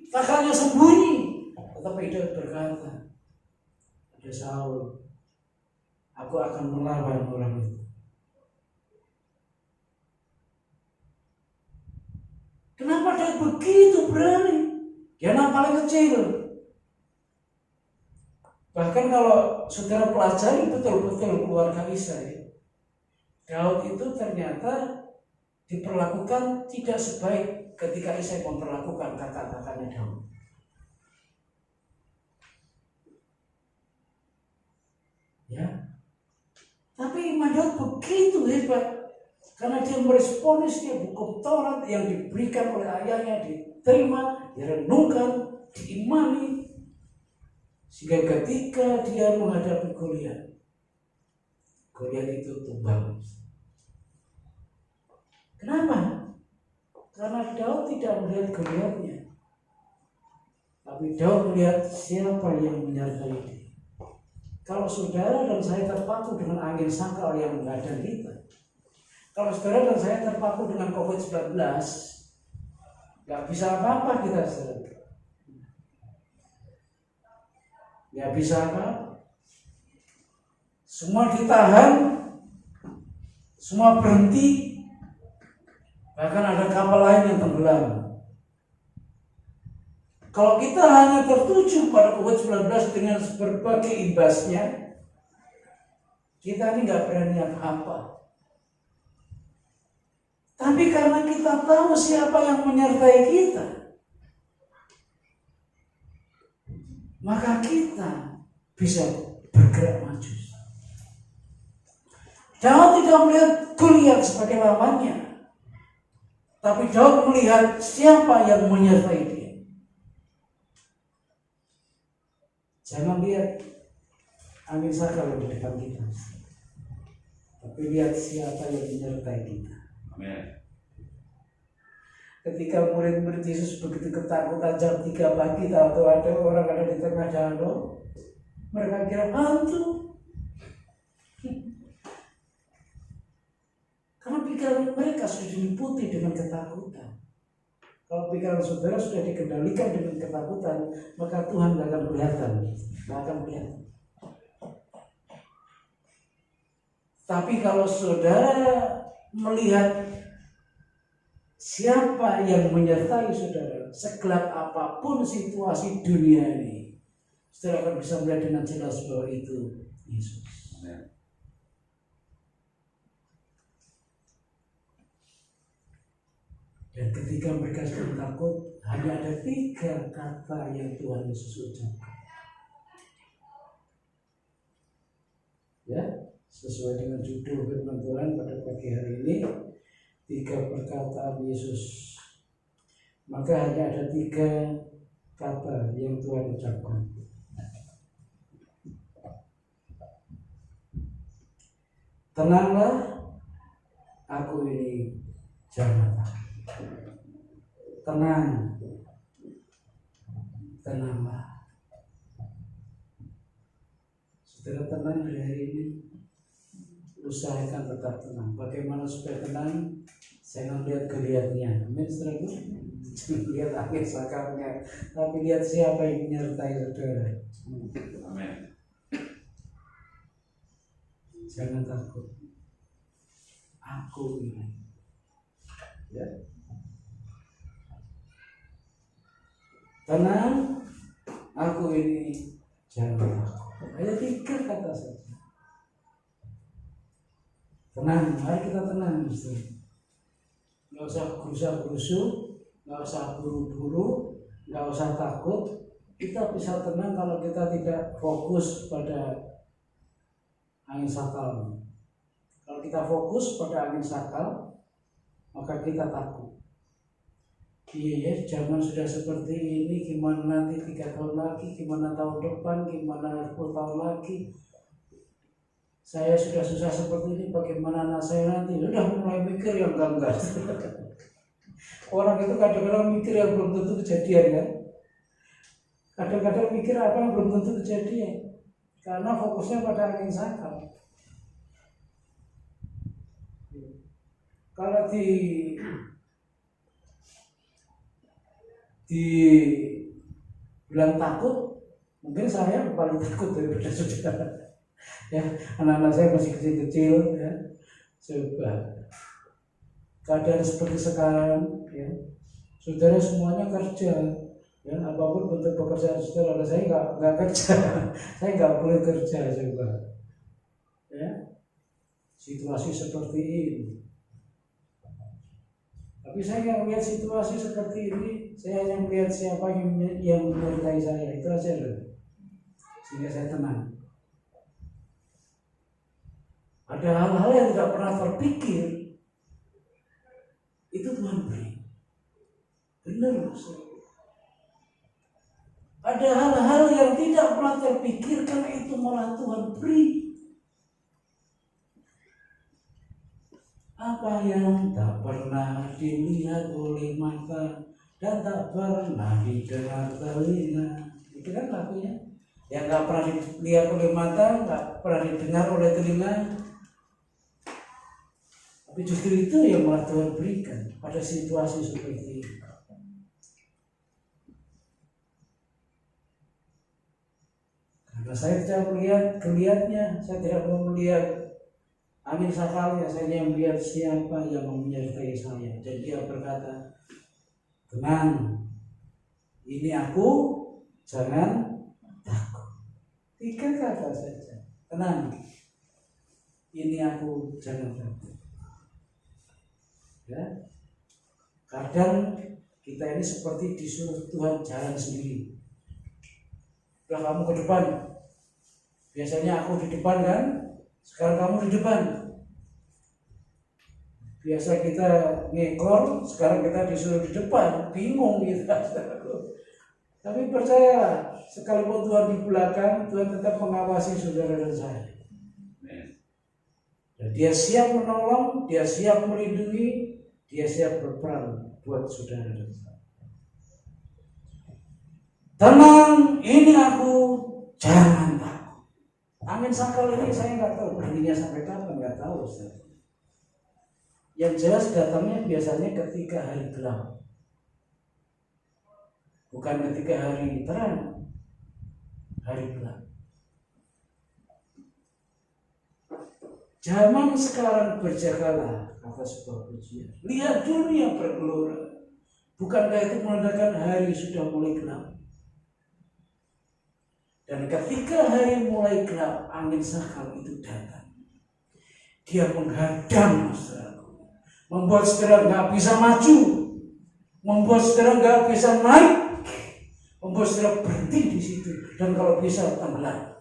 kakaknya sembunyi. Tetapi Daud berkata, ada Saul, aku akan melawan orang itu. Kenapa Daud begitu berani? Dia anak paling kecil. Bahkan kalau saudara pelajari betul-betul keluarga Isai, Daud itu ternyata diperlakukan tidak sebaik ketika Isai memperlakukan kakak-kakaknya Daud. Ya, tapi iman Daud begitu hebat karena dia meresponi setiap hukum Taurat yang diberikan oleh ayahnya, diterima, direnungkan, diimani. Sehingga ketika dia menghadapi Goliat itu tumbang. Kenapa? Karena Daud tidak melihat Goliatnya, tapi Daud melihat siapa yang menyertai dia. Kalau saudara dan saya terpaku dengan angin sakal yang menghadang kita, kalau saudara dan saya terpaku dengan COVID-19, gak bisa apa-apa kita, saudara. Ya bisa apa? Semua ditahan, semua berhenti, bahkan ada kapal lain yang tenggelam. Kalau kita hanya tertuju pada COVID-19 dengan berbagai imbasnya, kita ini nggak berani apa-apa. Tapi karena kita tahu siapa yang menyertai kita, maka kita bisa bergerak maju. Daud tidak melihat Goliat sebagai lawannya, tapi Daud melihat siapa yang menyertai dia. Jangan lihat angin sakal di depan kita, tapi lihat siapa yang menyertai kita. Amin. Ketika murid-murid Yesus begitu ketakutan jam 3 pagi, tahu ada orang ada di tengah danau, mereka kira hantu. Karena pikiran mereka sudah diliputi dengan ketakutan. Kalau pikiran saudara sudah dikendalikan dengan ketakutan, maka Tuhan tidak akan kelihatan, tidak akan kelihatan. Tapi kalau saudara melihat siapa yang menyertai saudara, segelap apapun situasi dunia ini, saudara akan bisa melihat dengan jelas bahwa itu Yesus. Amen. Dan ketika mereka sedang takut, hanya ada 3 kata yang Tuhan Yesus ucapkan. Ya, sesuai dengan judul firman Tuhan pada pagi hari ini, 3 perkataan Yesus. Maka hanya ada 3 kata yang Tuhan ucapkan. Tenanglah, aku ini jangan takut. Tenang, tenanglah. Saudara tenang hari ini, usahakan tetap tenang. Bagaimana supaya tenang? Jangan lihat Goliatnya. Amin, saudara. Jangan lihat angin sakalnya, tapi lihat siapa yang menyertai saudara. Amin. Jangan takut. Aku ini. Ya. Tenang, aku ini jangan takut. Hanya 3 kata saja. Tenang, mari kita tenang, saudara. Nggak usah gerusa-gerusu, nggak usah buru-buru, nggak usah takut. Kita bisa tenang kalau kita tidak fokus pada angin sakal. Kalau kita fokus pada angin sakal, maka kita takut. Iya ya, zaman sudah seperti ini, gimana nanti 3 tahun lagi, gimana tahun depan, gimana 10 tahun lagi. Saya sudah susah seperti ini, bagaimana anak saya nanti? Sudah mulai mikir yang enggak. Orang itu kadang-kadang mikir yang belum tentu kejadian kan. Kadang-kadang mikir apa yang belum tentu kejadian. Karena fokusnya pada angin sakal. Kalau bilang takut, mungkin saya paling takut daripada saudara. Ya, anak-anak saya masih kecil-kecil ya. Coba keadaan seperti sekarang ya, saudara semuanya kerja ya, apapun bentuk pekerjaan saudara, saya nggak kerja. Saya nggak boleh kerja. Coba ya, situasi seperti ini. Tapi saya yang melihat situasi seperti ini, saya hanya melihat siapa yang menyertai saya, itu aja loh, sehingga saya tenang. Ada hal-hal yang tidak pernah terpikir, itu Tuhan beri. Benar loh. Ada hal-hal yang tidak pernah terpikirkan, itu malah Tuhan beri. Apa yang tak pernah dilihat oleh mata dan tak pernah didengar telinga, itu kan lagunya. Yang tak pernah dilihat oleh mata, tak pernah didengar oleh telinga, tapi justru itu yang malah Tuhan berikan pada situasi seperti ini. Karena saya tidak melihat kelihatnya, saya tidak mau melihat angin sakalnya, saya hanya melihat siapa yang menyertai saya. Dan dia berkata, tenang, ini aku, jangan takut. 3 kata saja, tenang, ini aku, jangan takut. Ya, kadang kita ini seperti disuruh Tuhan jalan sendiri. Udah, kamu ke depan. Biasanya aku di depan kan, sekarang kamu di depan. Biasa kita ngekor, sekarang kita disuruh di depan, bingung kita. Tapi percaya, sekalipun Tuhan di belakang, Tuhan tetap mengawasi saudara dan saya. Dan dia siap menolong, dia siap melindungi, dia siap berperan buat saudara dan saya. Tenang, ini aku, jangan takut. Angin sakal ini saya nggak tahu berhentinya sampai kapan, nggak tahu Ustaz. Yang jelas datangnya biasanya ketika hari gelap, bukan ketika hari terang, hari gelap. Zaman sekarang berjagalah, kata sebuah pujian. Lihat dunia bergelora. Bukankah itu menandakan hari sudah mulai gelap? Dan ketika hari mulai gelap, angin sakal itu datang. Dia menghadang saudaraku, membuat saudara nggak bisa maju, membuat saudara nggak bisa naik, membuat saudara berhenti di situ, dan kalau bisa tenggelam.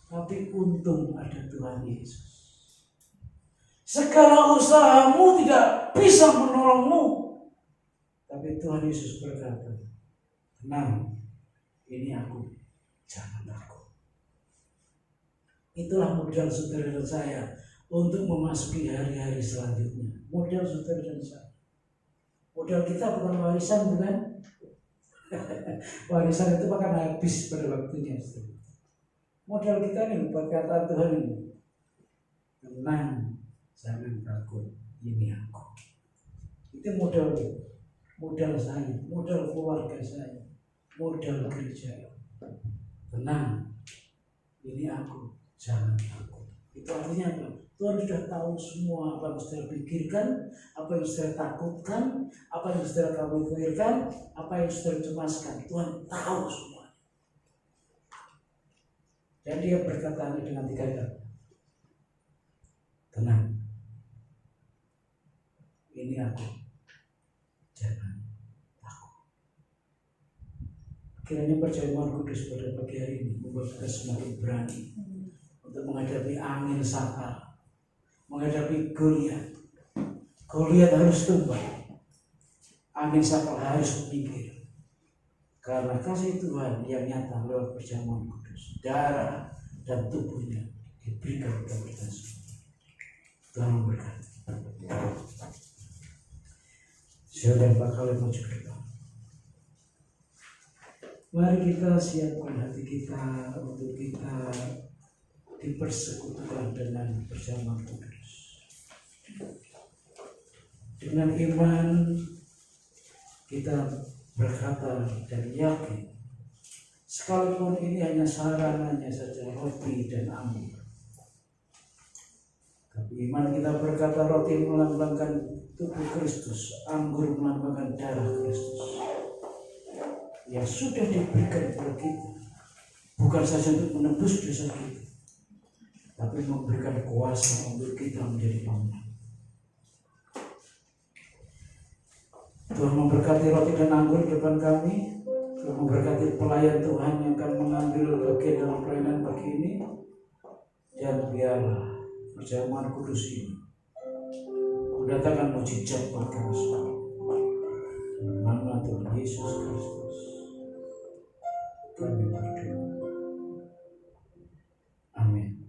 Tapi untung ada Tuhan Yesus. Segala usahamu tidak bisa menolongmu, tapi Tuhan Yesus berkata, tenang, ini aku, jangan takut. Itulah modal saudara dan saya untuk memasuki hari-hari selanjutnya. Modal saudara dan saya. Modal kita bukan warisan, bukan? Warisan itu akan habis pada waktunya. Modal kita ini perkataan Tuhan ini. Tenang, jangan takut, ini aku. Itu modal saya, modal keluarga saya, modal gereja. Tenang, ini aku, jangan takut. Itu artinya apa? Tuhan sudah tahu semua apa yang saudara pikirkan, apa yang saudara takutkan, apa yang saudara khawatirkan, apa yang saudara cemaskan. Tuhan tahu semua. Dan dia berkata dengan 3 kata, tenang, ini aku, jangan takut. Kiranya perjamuan kudus pada pagi hari ini membuat kita semakin berani untuk menghadapi angin sakar, menghadapi Goliat. Goliat harus tumbang, angin sakar harus minggir. Karena kasih Tuhan yang nyata lewat perjamuan kudus, darah dan tubuhnya diberikan kepada kita semua. Tuhan memberkati. Saudara bakal maju ke depan. Mari kita siapkan hati kita untuk kita dipersekutukan dengan perjamuan kudus. Dengan iman kita berkata dan yakin, sekalipun ini hanya sarananya saja, roti dan anggur. Tapi iman kita berkata roti melambangkan tubuh Kristus, anggur melambangkan darah Kristus yang sudah diberikan kepada kita, bukan saja untuk menebus dosa kita, tapi memberikan kuasa untuk kita menjadi pemenang. Tuhan memberkati roti dan anggur di depan kami. Tuhan memberkati pelayan Tuhan yang akan mengambil bagian dalam pelayanan pagi ini. Dan biarlah perjamuan kudus ini mendatangkan mujizat buat kami semua. Nama Tuhan Yesus Kristus kami berdoa. Amin.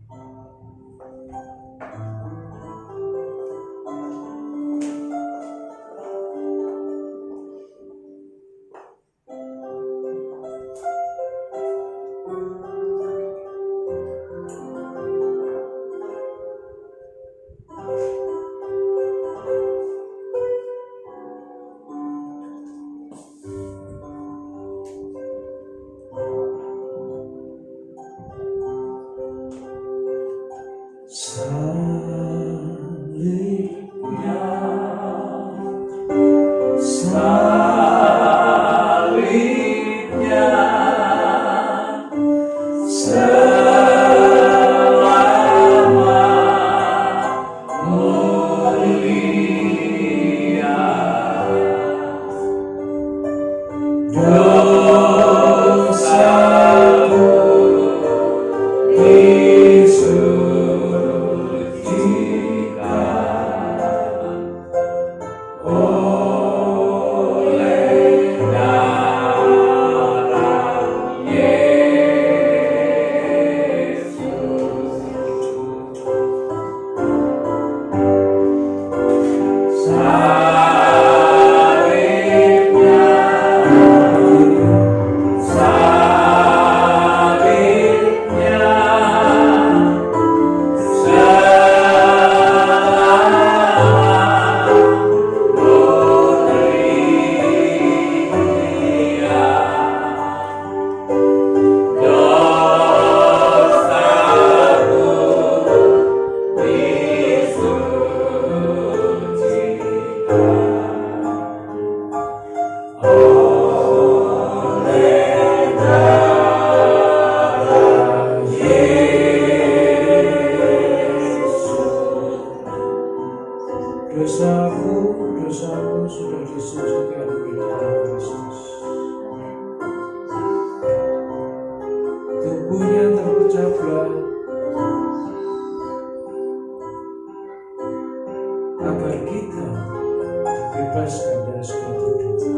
Dosaku sudah disucikan di dalam Kristus. Tubuhnya terpecah belah agar kita dibebaskan dari segala dosa.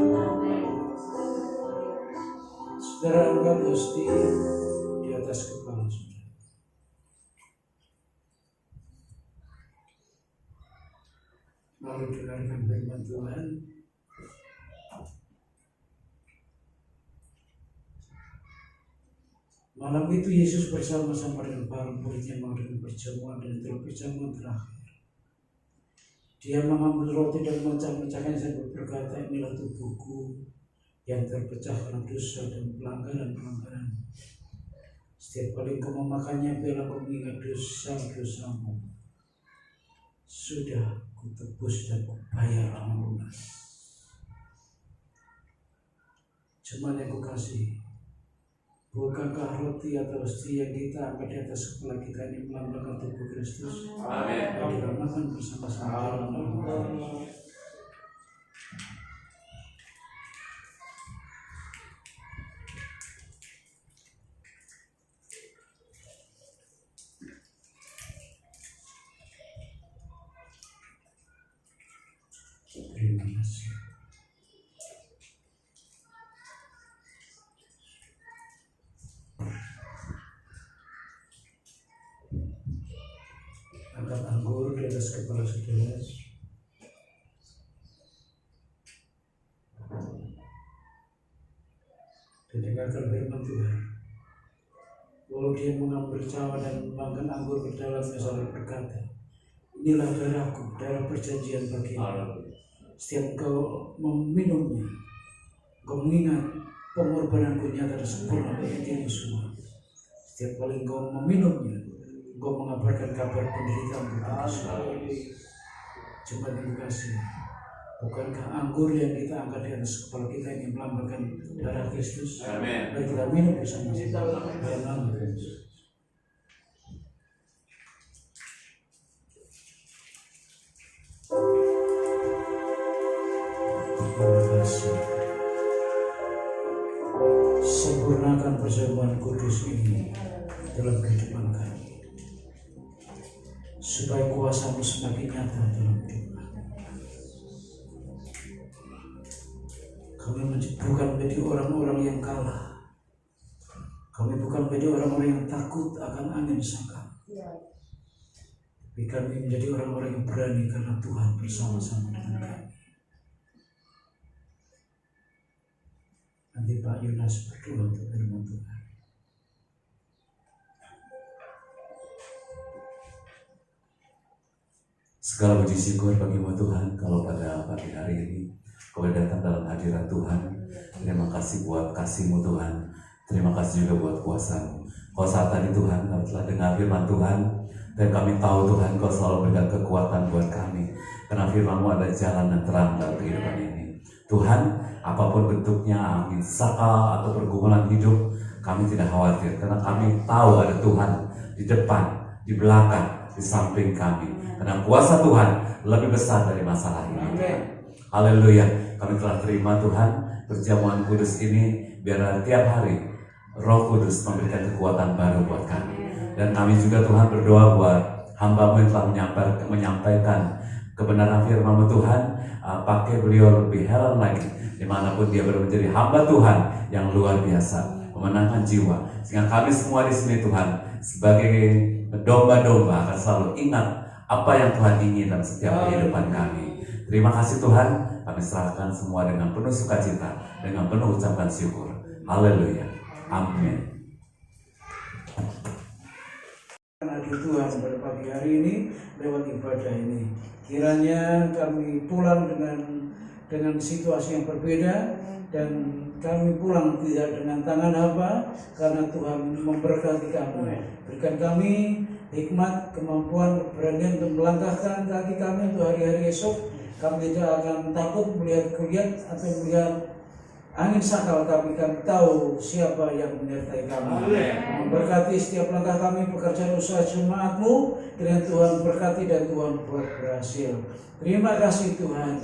Saudara angkat hosti di atas kepala saudara. Lalu dengarkan firman Tuhan. Malam itu Yesus bersama-sama dengan para muridnya mengadakan perjamuan, dan dalam perjamuan terakhir Dia mengambil roti dan memecah-mecahnya sambil berkata, inilah tubuhku yang terpecah karena dosa dan pelanggaran-pelanggaran. Setiap kali engkau memakannya, biarlah kau mengingat dosa-dosamu. Sudah kutebus dan kubayar dengan lunas. Jemaat yang kukasihi, bukankah roti atau hosti yang kita angkat di atas kepala kita ini melambangkan tubuh Kristus? Amin. Mari kita makan bersama-sama. Angkat anggur di atas kepala saudara. Dan dengarkan firman Tuhan. Walau dia mengambil cawan dan memakan anggur ke dalamnya sambil berkata, inilah darahku, darah perjanjian bagimu. Setiap engkau meminumnya, engkau mengingat pengorbananku nyata dan sempurna bagi diri semua. Setiap kali engkau meminumnya, engkau mengabarkan kabar penderitaan kepada semua. Jemaat yang dikasihi, bukankah anggur yang kita angkat di atas kepala kita ini melambangkan darah Kristus? Amin. Mari kita minum bersama-sama dalam nama Kristus. Terima kasih. Sempurnakan persembahan kudus ini dalam kehidupan kami, supaya kuasa-Mu semakin nyata dalam hidup kami. Kami bukan menjadi orang-orang yang kalah. Kami bukan menjadi orang-orang yang takut akan angin saka. Tapi kami menjadi orang-orang yang berani karena Tuhan bersama-sama dengan kami. Nanti Pak Yunas berdoa untuk firman Tuhan. Segala puji syukur bagi-Mu Tuhan, kalau pada pagi hari ini kau datang dalam hadirat Tuhan. Terima kasih buat kasih-Mu Tuhan. Terima kasih juga buat kuasa-Mu. Kau saat tadi Tuhan, kami telah dengar firman Tuhan, dan kami tahu Tuhan Kau selalu berikan kekuatan buat kami. Karena firman-Mu ada jalan dan terang dalam kehidupan ini. Tuhan, apapun bentuknya, angin saka atau pergumulan hidup, kami tidak khawatir. Karena kami tahu ada Tuhan di depan, di belakang, di samping kami. Karena kuasa Tuhan lebih besar dari masalah ini. Haleluya. Kami telah terima Tuhan perjamuan kudus ini, biar tiap hari Roh Kudus memberikan kekuatan baru buat kami. Dan kami juga Tuhan berdoa buat hamba-Mu yang telah menyampaikan kebenaran firman-Mu Tuhan. Pakai beliau lebih heran lagi dimanapun dia menjadi hamba Tuhan yang luar biasa, memenangkan jiwa. Sehingga kami semua di sini Tuhan sebagai domba-domba akan selalu ingat apa yang Tuhan ingin dalam setiap kehidupan kami. Terima kasih Tuhan, kami serahkan semua dengan penuh sukacita, dengan penuh ucapan syukur. Haleluya. Amin. Hadir Tuhan pada pagi hari ini lewat ibadah ini. Kiranya kami pulang dengan situasi yang berbeda, dan kami pulang tidak dengan tangan hampa, karena Tuhan memberkati kami. Berikan kami hikmat, kemampuan, keberanian untuk melangkahkan kaki kami untuk hari-hari esok. Kami tidak akan takut melihat goliat atau melihat angin sakal, kami tahu siapa yang menyertai kami. Memberkati setiap langkah kami, pekerjaan usaha jemaat-Mu, dengan Tuhan berkati dan Tuhan buat berhasil. Terima kasih Tuhan.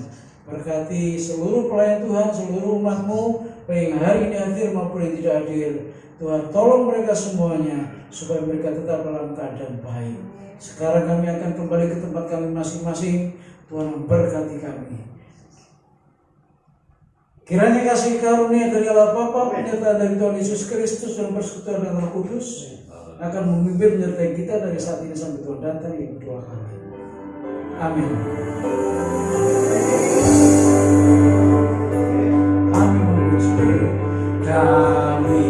Berkati seluruh pelayan Tuhan, seluruh umat-Mu, baik yang hari ini hadir maupun yang tidak hadir. Tuhan tolong mereka semuanya, supaya mereka tetap dalam keadaan baik. Sekarang kami akan kembali ke tempat kami masing-masing. Tuhan memberkati kami. Kiranya kasih karunia dari Allah Bapa, penyertaan dari Tuhan Yesus Kristus, dan persekutuan dengan Roh Kudus akan memimpin menyertai kita dari saat ini sampai Tuhan datang. Yang berdoa kami. Amin. Amin. Kami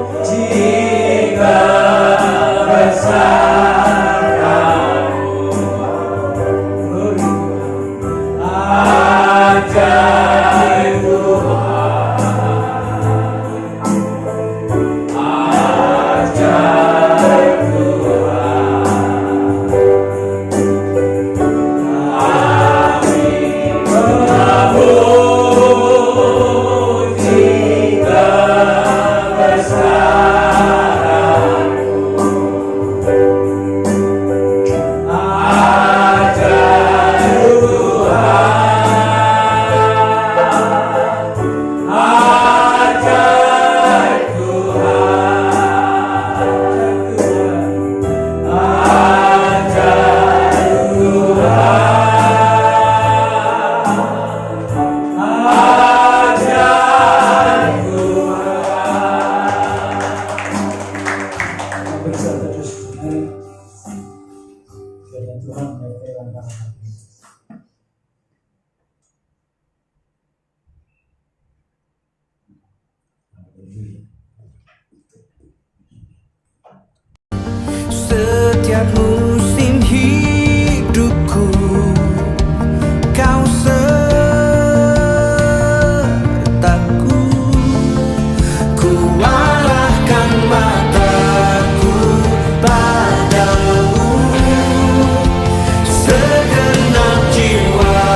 memujikan bersamamu, ajaib Tuhan, ajaib Tuhan. Kami memuji Setiap musim hidupku Kau sertaku Ku arahkan mataku padamu Segenap jiwa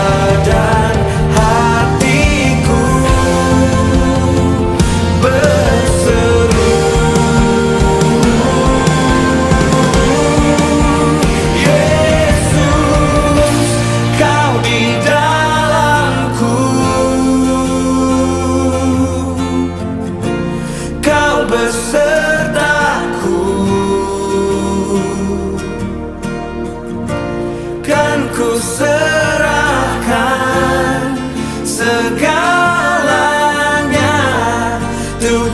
dan hatiku berseru Yesus, Kau di dalamku Kau besertaku Kan ku serahkan segalanya Tuh